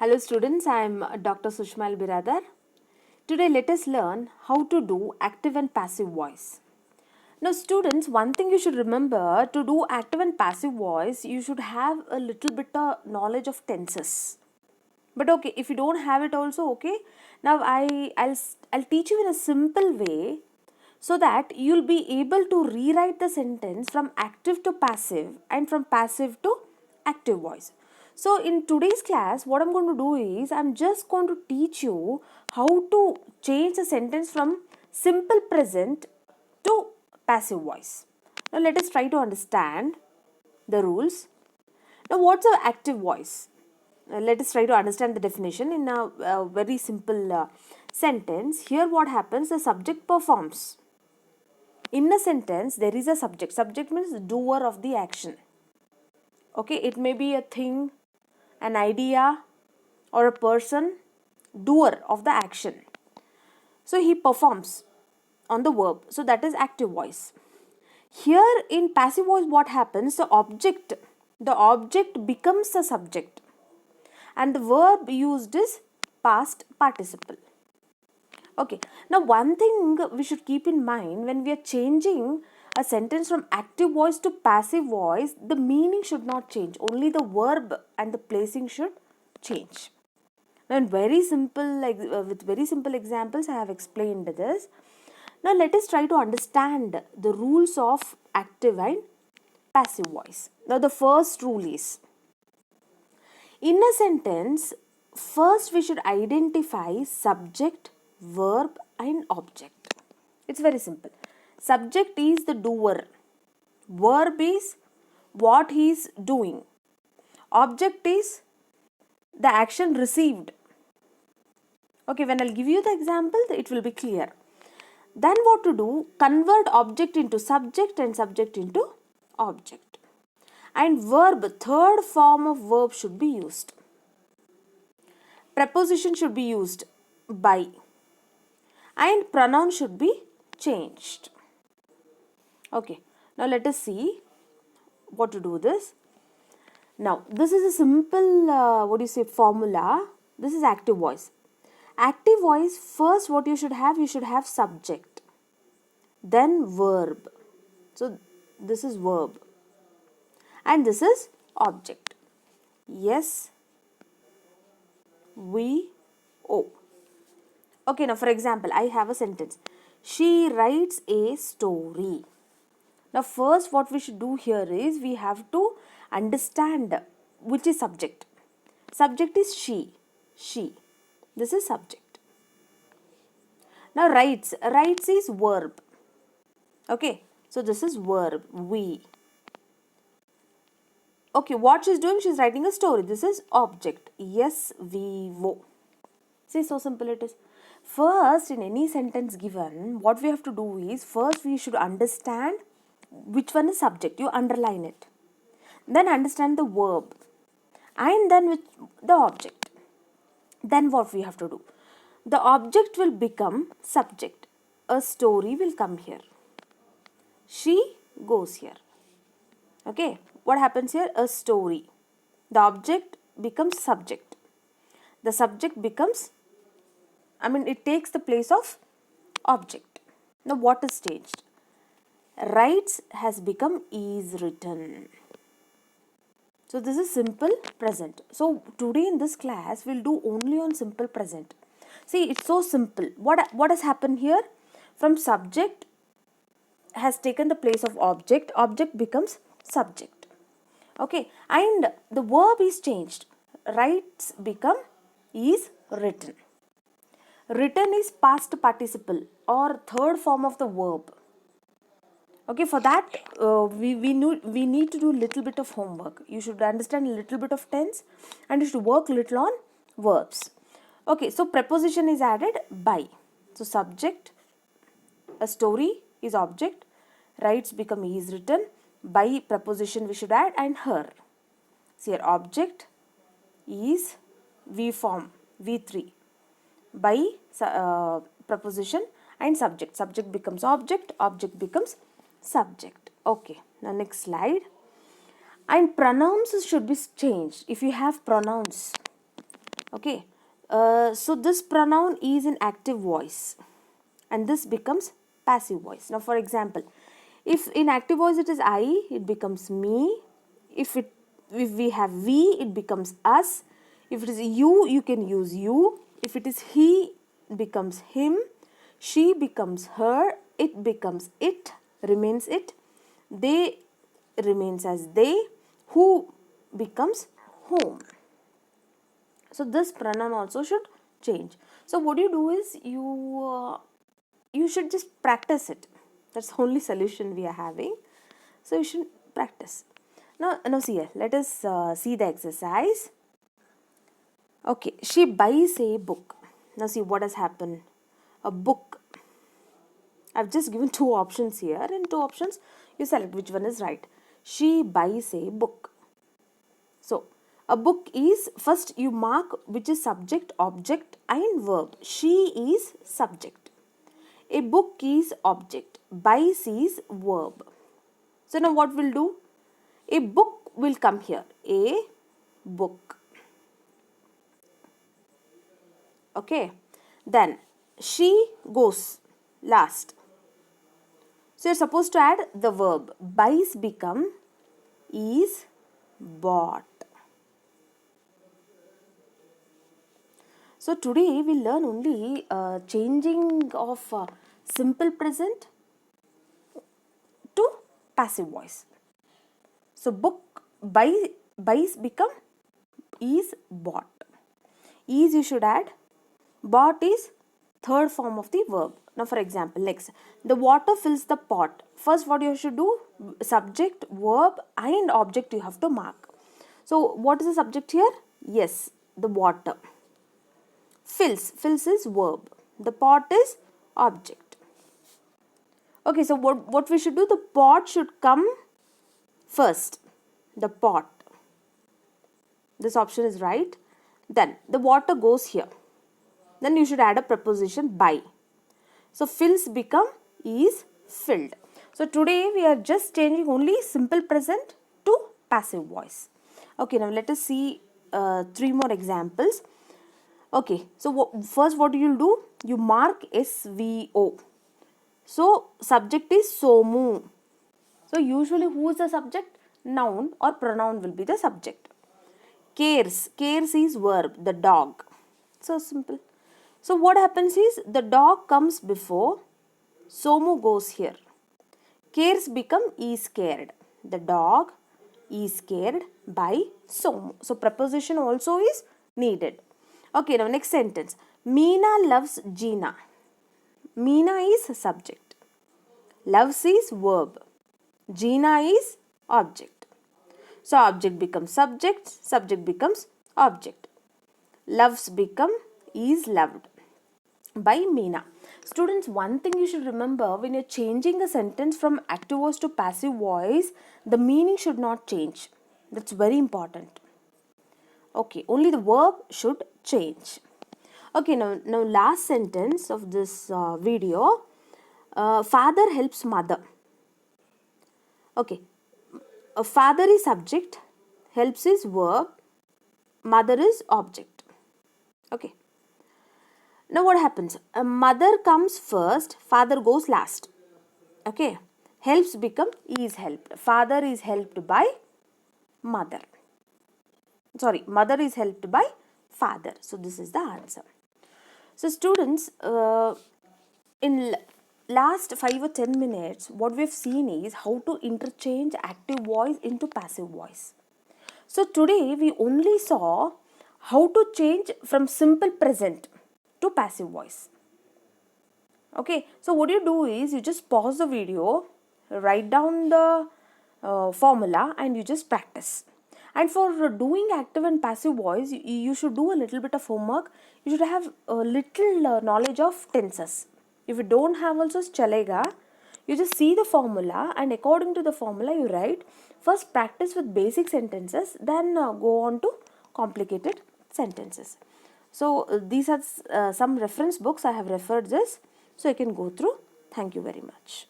Hello students, I am Dr. Sushmal Biradar. Today let us learn how to do active and passive voice. Now students, one thing you should remember, to do active and passive voice, you should have a little bit of knowledge of tenses. But okay, if you don't have it also, okay. Now I'll teach you in a simple way so that you'll be able to rewrite the sentence from active to passive and from passive to active voice. So in today's class, what I'm going to do is I'm just going to teach you how to change the sentence from simple present to passive voice. Now let us try to understand the rules. Now what's an active voice? Let us try to understand the definition in a very simple sentence. Here what happens, the subject performs. In a sentence, there is a subject. Subject means doer of the action. Okay, it may be a thing, an idea, or a person, doer of the action. So he performs on the verb. So that is active voice. Here in passive voice, what happens? The object becomes a subject, and the verb used is past participle. Okay, now one thing we should keep in mind, when we are changing a sentence from active voice to passive voice, the meaning should not change. Only the verb and the placing should change. Now in very simple, with very simple examples, I have explained this. Now let us try to understand the rules of active and passive voice. Now the first rule is, in a sentence, first we should identify subject, verb and object. It's very simple. Subject is the doer. Verb is what he is doing. Object is the action received. Okay, when I'll give you the example, it will be clear. Then what to do? Convert object into subject and subject into object. And verb, third form of verb should be used. Preposition should be used by. And pronoun should be changed. Okay, now let us see what to do this. Now, this is a simple, formula. This is active voice. Active voice, first what you should have subject, then verb. So, this is verb. And this is object. Yes, we, oh. Okay, now for example, I have a sentence. She writes a story. Now first what we should do here is, we have to understand which is subject. Subject is she. This is subject. Now writes is verb. Okay, so this is verb, we. Okay, what she's doing, she's writing a story. This is object. Yes, we, wo. See, so simple it is. First, in any sentence given, what we have to do is, first we should understand which one is subject. You underline it. Then understand the verb. And then with the object. Then what we have to do? The object will become subject. A story will come here. She goes here. Okay, what happens here? A story. The object becomes subject. The subject becomes, it takes the place of object. Now what is changed? Writes has become is written. So this is simple present. So today in this class, we'll do only on simple present. See, it's so simple. What has happened here? From subject has taken the place of object. Object becomes subject. Okay, and the verb is changed. Writes become is written. Written is past participle or third form of the verb. Okay, for that we need to do little bit of homework. You should understand a little bit of tense and you should work little on verbs. Okay, so preposition is added by. So subject, a story is object, writes become is written, by preposition we should add, and her. See here, object is we form, V3, by preposition and subject. Subject becomes object, object becomes subject. Okay, now next slide. And pronouns should be changed. If you have pronouns, Okay, so this pronoun is in active voice and this becomes passive voice. Now for example, if in active voice it is I, it becomes me. If we have we, it becomes us. If it is you can use you. If it is he, it becomes him. She becomes her. It becomes it, remains it. They remains as they. Who becomes whom. So this pronoun also should change. So what you do is you should just practice it. That's the only solution we are having. So you should practice. Now see here. Let us see the exercise. Okay, she buys a book. Now see what has happened. A book. I've just given two options here, and two options you select which one is right. She buys a book. So a book is, first you mark which is subject, object and verb. She is subject. A book is object. Buys is verb. So now what we'll do? A book will come here. A book. Okay. Then she goes last. So you're supposed to add the verb. Buys become is bought. So today we learn only changing of simple present to passive voice. So book buys become is bought. Is you should add. Bought is third form of the verb. Now for example, next, the water fills the pot. First what you should do? Subject, verb and object you have to mark. So what is the subject here? Yes, the water. Fills is verb. The pot is object. Okay, so what we should do? The pot should come first. The pot. This option is right. Then the water goes here. Then you should add a preposition by. So fills become is filled. So today we are just changing only simple present to passive voice. Okay, now let us see three more examples. Okay, so first what you'll do? You mark SVO. So subject is Somu. So usually who is the subject? Noun or pronoun will be the subject. Cares. Cares is verb. The dog. So simple. So what happens is the dog comes before. Somu goes here. Cares become is scared. The dog is scared by Somu. So preposition also is needed. Okay, now next sentence. Meena loves Gina. Meena is subject. Loves is verb. Gina is object. So object becomes subject. Subject becomes object. Loves become is loved by Meena. Students, one thing you should remember, when you're changing a sentence from active voice to passive voice, the meaning should not change. That's very important. Okay, only the verb should change. Okay, now last sentence of this video. Father helps mother. Okay, father is subject, helps is verb, mother is object. Okay. Now what happens? A mother comes first, father goes last. Okay. Helps become is helped. Father is helped by mother. Sorry, mother is helped by father. So this is the answer. So students, in last 5 or 10 minutes, what we've seen is how to interchange active voice into passive voice. So today we only saw how to change from simple present to passive voice. Okay, so what you do is you just pause the video, write down the formula and you just practice. And for doing active and passive voice, you should do a little bit of homework. You should have a little knowledge of tenses. If you don't have also chalega, you just see the formula and according to the formula you write. First practice with basic sentences, then go on to complicated sentences. So these are some reference books I have referred this, so you can go through. Thank you very much.